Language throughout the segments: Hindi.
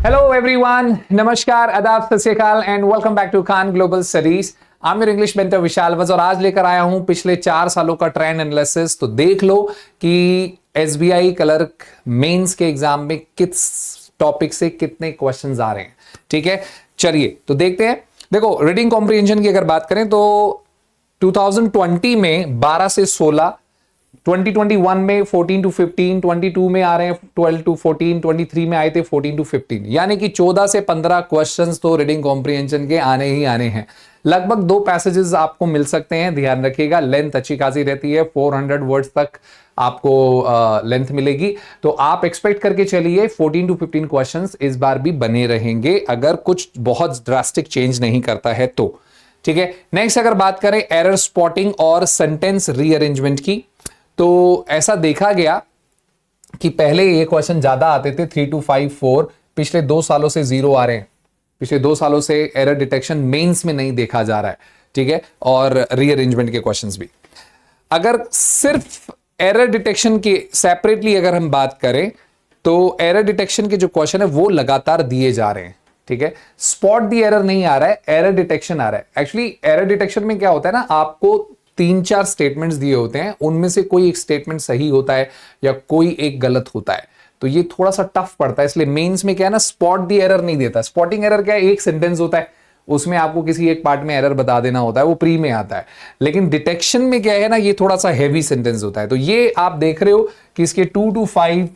Hello everyone, नमस्कार, आदाब, सत श्री अकाल and welcome back to Khan global studies. I am your English mentor Vishal वज और आज लेकर आया हूं पिछले 4 सालों का ट्रेंड एनालिसिस। तो देख लो कि एसबीआई क्लर्क मेंस के एग्जाम में किस टॉपिक से कितने क्वेश्चंस आ रहे हैं। ठीक है, चलिए तो देखते हैं। देखो, रीडिंग कॉम्प्रिहेंशन की अगर बात करें तो 2020 में 12 से 16, 2021 में 14 टू 15, 22 में आ रहे हैं 12 टू 14, 23 में आए थे 14 टू 15, यानी कि 14 से 15 क्वेश्चंस तो रीडिंग कॉम्प्रिहेंशन के आने ही आने हैं। लगभग 2 पैसेजेस आपको मिल सकते हैं, ध्यान रखिएगा। लेंथ अच्छी खासी रहती है, 400 वर्ड्स तक आपको लेंथ मिलेगी। तो आप एक्सपेक्ट करके चलिए 14 टू 15 क्वेश्चंस इस बार भी बने रहेंगे, अगर कुछ बहुत ड्रास्टिक चेंज नहीं करता है तो। ठीक है, नेक्स्ट अगर बात करें एरर स्पॉटिंग और सेंटेंस रीअरेंजमेंट की, तो ऐसा देखा गया कि पहले ये क्वेश्चन ज्यादा आते थे 3 to 5, 4। पिछले 2 सालों से 0 आ रहे हैं। पिछले 2 सालों से एरर डिटेक्शन मेंस में नहीं देखा जा रहा है। ठीक है, और रीअरेंजमेंट के क्वेश्चंस भी। अगर सिर्फ एरर डिटेक्शन की सेपरेटली अगर हम बात करें तो एरर डिटेक्शन के जो क्वेश्चन है वो लगातार दिए जा रहे हैं। ठीक है, स्पॉट दी एरर नहीं आ रहा है, एरर डिटेक्शन आ रहा है। एक्चुअली एरर डिटेक्शन में क्या होता है ना, आपको 3-4 स्टेटमेंट्स दिए होते हैं, उनमें से कोई एक स्टेटमेंट सही होता है या कोई एक गलत होता है, तो ये थोड़ा सा टफ पड़ता है। इसलिए मेंस में क्या है ना, स्पॉट दी एरर नहीं देता। स्पॉटिंग एरर क्या है, एक सेंटेंस होता है, उसमें आपको किसी एक पार्ट में एरर बता देना होता है, वो प्री में आता है। लेकिन डिटेक्शन में क्या है ना, ये थोड़ा सा हैवी सेंटेंस होता है। तो ये आप देख रहे हो कि इसके 2 to 5,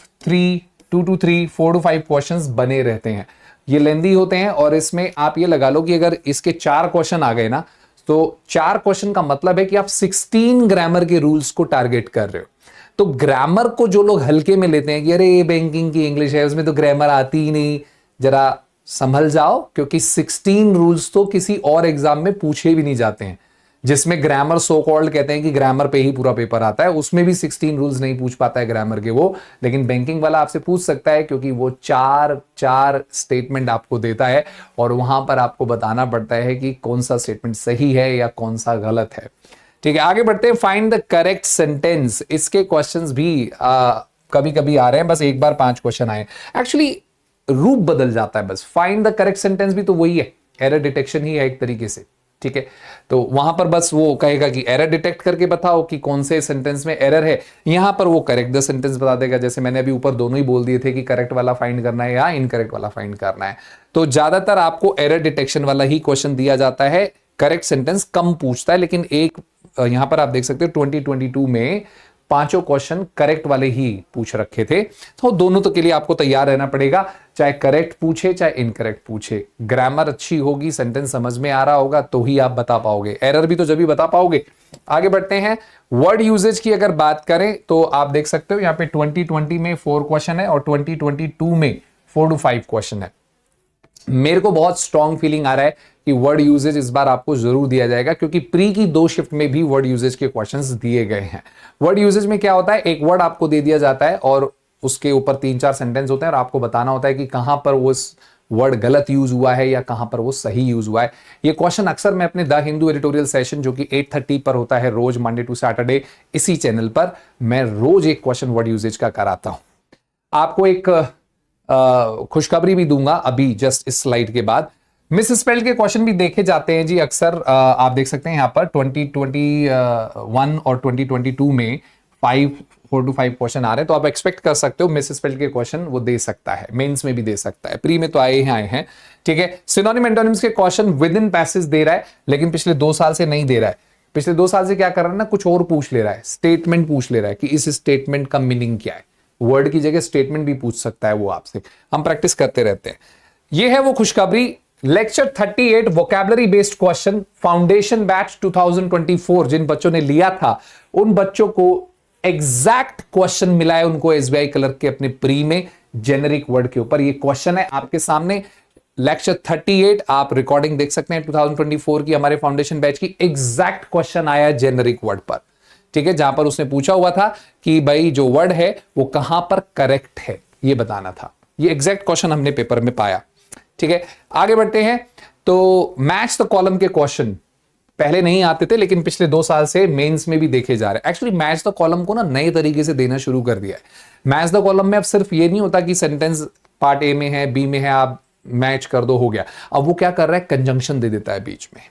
2 to 3, 4 to 5 क्वेश्चंस बने रहते हैं। ये लेंदी होते हैं और इसमें आप ये लगा लो कि अगर इसके 4 क्वेश्चन आ गए ना, तो 4 क्वेश्चन का मतलब है कि आप 16 ग्रामर के रूल्स को टारगेट कर रहे हो। तो ग्रामर को जो लोग हल्के में लेते हैं कि अरे ये बैंकिंग की इंग्लिश है, उसमें तो ग्रामर आती ही नहीं, जरा संभल जाओ, क्योंकि 16 रूल्स तो किसी और एग्जाम में पूछे भी नहीं जाते हैं। जिसमें ग्रामर सो कॉल्ड कहते हैं कि ग्रामर पे ही पूरा पेपर आता है, उसमें भी 16 रूल्स नहीं पूछ पाता है ग्रामर के वो। लेकिन बैंकिंग वाला आपसे पूछ सकता है, क्योंकि वो 4 स्टेटमेंट आपको देता है और वहां पर आपको बताना पड़ता है कि कौन सा स्टेटमेंट सही है या कौन सा गलत है। ठीक है, आगे बढ़ते हैं। फाइंड द करेक्ट सेंटेंस, इसके क्वेश्चंस भी कभी कभी आ रहे हैं। बस एक बार 5 क्वेश्चन आए, एक्चुअली रूप बदल जाता है। बस फाइंड द करेक्ट सेंटेंस भी तो वही है, एरर डिटेक्शन ही है एक तरीके से। ठीक है, तो वहां पर बस वो कहेगा कि एरर डिटेक्ट करके बताओ कि कौन से सेंटेंस में एरर है। यहां पर वो करेक्ट द सेंटेंस बता देगा। जैसे मैंने अभी ऊपर दोनों ही बोल दिए थे कि करेक्ट वाला फाइंड करना है या इनकरेक्ट वाला फाइंड करना है। तो ज्यादातर आपको एरर डिटेक्शन वाला ही क्वेश्चन दिया जाता है, करेक्ट सेंटेंस कम पूछता है। लेकिन एक यहां पर आप देख सकते हो 2022 में 5 क्वेश्चन करेक्ट वाले ही पूछ रखे थे। तो दोनों तो के लिए आपको तैयार रहना पड़ेगा, चाहे करेक्ट पूछे चाहे इनकरेक्ट पूछे। ग्रामर अच्छी होगी, सेंटेंस समझ में आ रहा होगा तो ही आप बता पाओगे, एरर भी तो जब ही बता पाओगे। आगे बढ़ते हैं। वर्ड यूजेज की अगर बात करें तो आप देख सकते हो यहाँ पे 2020 में 4 क्वेश्चन है और 2022 में 4 to 5 क्वेश्चन है। मेरे को बहुत स्ट्रॉन्ग फीलिंग आ रहा है कि वर्ड यूजेज इस बार आपको जरूर दिया जाएगा, क्योंकि प्री की 2 शिफ्ट में भी वर्ड यूजेज के क्वेश्चंस दिए गए हैं। वर्ड यूजेज में क्या होता है, एक वर्ड आपको दे दिया जाता है और उसके ऊपर 3-4 सेंटेंस होते हैं और आपको बताना होता है कि कहां पर वो वर्ड गलत यूज हुआ है या कहां पर वो सही यूज हुआ है। ये क्वेश्चन अक्सर मैं अपने द हिंदू एडिटोरियल सेशन, जो कि 8:30 पर होता है रोज, मंडे टू सैटरडे, इसी चैनल पर मैं रोज एक क्वेश्चन वर्ड यूजेज का कराता हूं। आपको एक खुशखबरी भी दूंगा अभी जस्ट इस स्लाइड के बाद। मिस स्पेल के क्वेश्चन भी देखे जाते हैं जी अक्सर। आप देख सकते हैं यहाँ पर 2021 और 2022 में 4 to 5 क्वेश्चन आ रहे हैं। तो आप एक्सपेक्ट कर सकते हो मिस स्पेल के क्वेश्चन वो दे सकता है, मेंस में भी दे सकता है, प्री में तो आए हैं। ठीक है, सिनोनिम एंटोनिम्स के क्वेश्चन विद इन पैसेज दे रहा है, लेकिन पिछले 2 साल से नहीं दे रहा है। पिछले 2 साल से क्या कर रहा है ना, कुछ और पूछ ले रहा है, स्टेटमेंट पूछ ले रहा है कि इस स्टेटमेंट का मीनिंग क्या है। वर्ड की जगह स्टेटमेंट भी पूछ सकता है वो आपसे। हम प्रैक्टिस करते रहते हैं। ये है वो खुशखबरी। Lecture 38 vocabulary based question foundation batch 2024 जिन बच्चों ने लिया था उन बच्चों को एग्जैक्ट क्वेश्चन मिला है उनको एसबीआई क्लर्क के अपने प्री में जेनेरिक वर्ड के ऊपर। ये क्वेश्चन है आपके सामने, लेक्चर 38। आप रिकॉर्डिंग देख सकते हैं 2024 की हमारे फाउंडेशन बैच की। एग्जैक्ट क्वेश्चन आया जेनेरिक वर्ड पर। ठीक है, जहां पर उसने पूछा हुआ था कि भाई जो वर्ड है वो कहां पर करेक्ट है, ये बताना था। ये एग्जैक्ट क्वेश्चन हमने पेपर में पाया। ठीक है, आगे बढ़ते हैं। तो मैच द कॉलम के क्वेश्चन पहले नहीं आते थे, लेकिन पिछले 2 साल से मेंस में भी देखे जा रहे हैं। एक्चुअली मैच द कॉलम को ना नए तरीके से देना शुरू कर दिया है। मैच द कॉलम में अब सिर्फ ये नहीं होता कि सेंटेंस पार्ट ए में है, बी में है, आप मैच कर दो, हो गया। अब वो क्या कर रहा है, कंजंक्शन दे देता है बीच में,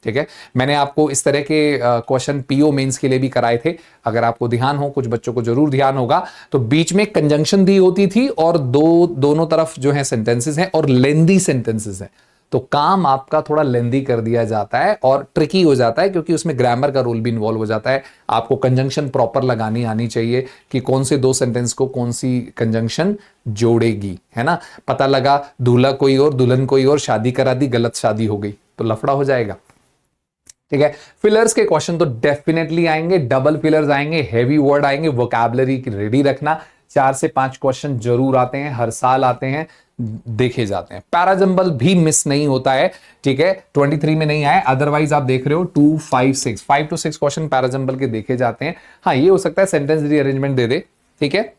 ठीक है। मैंने आपको इस तरह के क्वेश्चन पीओ मेंस के लिए भी कराए थे, अगर आपको ध्यान हो, कुछ बच्चों को जरूर ध्यान होगा। तो बीच में कंजंक्शन दी होती थी और दोनों तरफ जो है सेंटेंसेस हैं और लेंदी सेंटेंसेस हैं, तो काम आपका थोड़ा लेंदी कर दिया जाता है और ट्रिकी हो जाता है, क्योंकि उसमें ग्रामर का रोल भी इन्वॉल्व हो जाता है। आपको कंजंक्शन प्रॉपर लगानी आनी चाहिए कि कौन से दो सेंटेंस को कौन सी कंजंक्शन जोड़ेगी, है ना। पता लगा दूल्हा कोई और दुल्हन कोई और, शादी करा दी, गलत शादी हो गई, तो लफड़ा हो जाएगा, ठीक है। फिलर्स के क्वेश्चन तो डेफिनेटली आएंगे, डबल फिलर्स आएंगे, हैवी वर्ड आएंगे, वोकैबुलरी की रेडी रखना। 4 से 5 क्वेश्चन जरूर आते हैं, हर साल आते हैं, देखे जाते हैं। पैराजंबल भी मिस नहीं होता है, ठीक है। 23 में नहीं आए, अदरवाइज आप देख रहे हो 2, 5 to 6 क्वेश्चन पैराजंबल के देखे जाते हैं। हाँ, ये हो सकता है सेंटेंस रीअरेंजमेंट दे दे, ठीक है।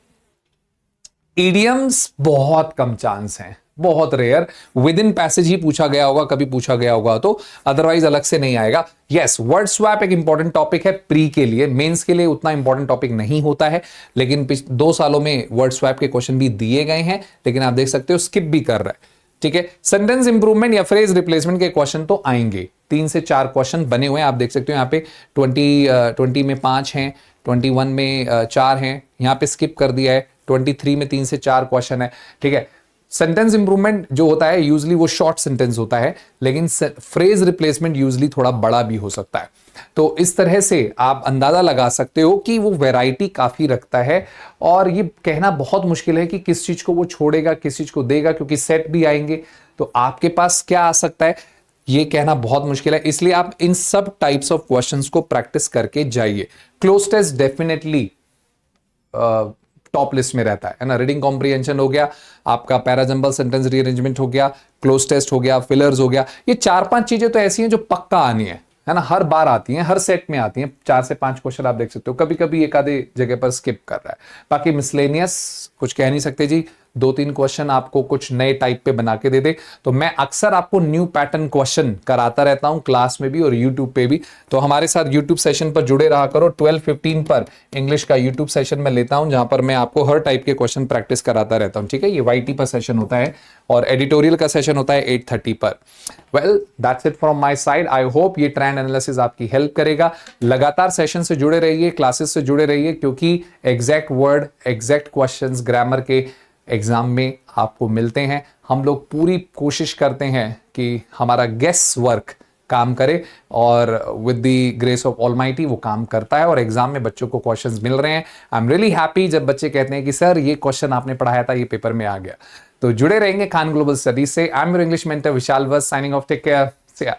इडियम्स बहुत कम चांस हैं, बहुत रेयर, विद इन पैसेज ही पूछा गया होगा, कभी पूछा गया होगा तो, अदरवाइज अलग से नहीं आएगा। यस, वर्ड स्वैप एक इंपॉर्टेंट टॉपिक है प्री के लिए, मेंस के लिए उतना इंपॉर्टेंट टॉपिक नहीं होता है, लेकिन 2 सालों में वर्ड स्वैप के क्वेश्चन भी दिए गए हैं, लेकिन आप देख सकते हो स्किप भी कर रहा है, ठीक है। सेंटेंस इंप्रूवमेंट या फ्रेज रिप्लेसमेंट के क्वेश्चन तो आएंगे, 3 से 4 क्वेश्चन बने हुए हैं, आप देख सकते हो यहाँ पे 20 में 5 हैं, 21 में 4 हैं, यहाँ पे स्किप कर दिया है, 23 में 3 से 4 क्वेश्चन है, ठीक है। सेंटेंस इंप्रूवमेंट जो होता है यूजली वो शॉर्ट सेंटेंस होता है, लेकिन फ्रेज रिप्लेसमेंट यूजली थोड़ा बड़ा भी हो सकता है। तो इस तरह से आप अंदाजा लगा सकते हो कि वो वैरायटी काफी रखता है, और ये कहना बहुत मुश्किल है कि किस चीज को वो छोड़ेगा, किस चीज को देगा, क्योंकि सेट भी आएंगे, तो आपके पास क्या आ सकता है ये कहना बहुत मुश्किल है। इसलिए आप इन सब टाइप्स ऑफ क्वेश्चंस को प्रैक्टिस करके जाइए। Cloze test definitely top list में रहता है ना। रीडिंग कॉम्प्रिहेंशन हो गया आपका, पैराजंबल सेंटेंस रीअरेंजमेंट हो गया, क्लोज टेस्ट हो गया, फिलर्स हो गया, ये 4-5 चीजें तो ऐसी हैं जो पक्का आनी है ना, हर बार आती हैं, हर सेट में आती हैं। 4 से 5 क्वेश्चन आप देख सकते हो, कभी कभी एक आधे जगह पर स्किप कर रहा है, बाकी मिसलेनियस कुछ कह नहीं सकते जी। 2-3 क्वेश्चन आपको कुछ नए टाइप पे बना के दे दे, तो मैं अक्सर आपको न्यू पैटर्न क्वेश्चन कराता रहता हूं क्लास में भी और यूट्यूब पे भी, तो हमारे साथ यूट्यूब सेशन पर जुड़े रहा करो। 12:15 पर इंग्लिश का यूट्यूब सेशन में लेता हूं, जहां पर मैं आपको हर टाइप के क्वेश्चन प्रैक्टिस कराता रहता हूं, ठीक है। ये YT पर सेशन होता है और एडिटोरियल का सेशन होता है 8:30 पर। Well, that's it from my side. I hope ये ट्रेंड एनालिसिस आपकी हेल्प करेगा। लगातार सेशन से जुड़े रहिए, क्लासेस से जुड़े रहिए, क्योंकि exact word, exact questions grammar के एग्जाम में आपको मिलते हैं। हम लोग पूरी कोशिश करते हैं कि हमारा गेस वर्क काम करे, और with the grace of almighty वो काम करता है, और एग्जाम में बच्चों को क्वेश्चंस मिल रहे हैं। आई एम रियली हैप्पी जब बच्चे कहते हैं कि सर ये क्वेश्चन आपने पढ़ाया था, ये पेपर में आ गया। तो जुड़े रहेंगे खान ग्लोबल स्टडीज से। I am your English mentor Vishal Vats, signing off, take care,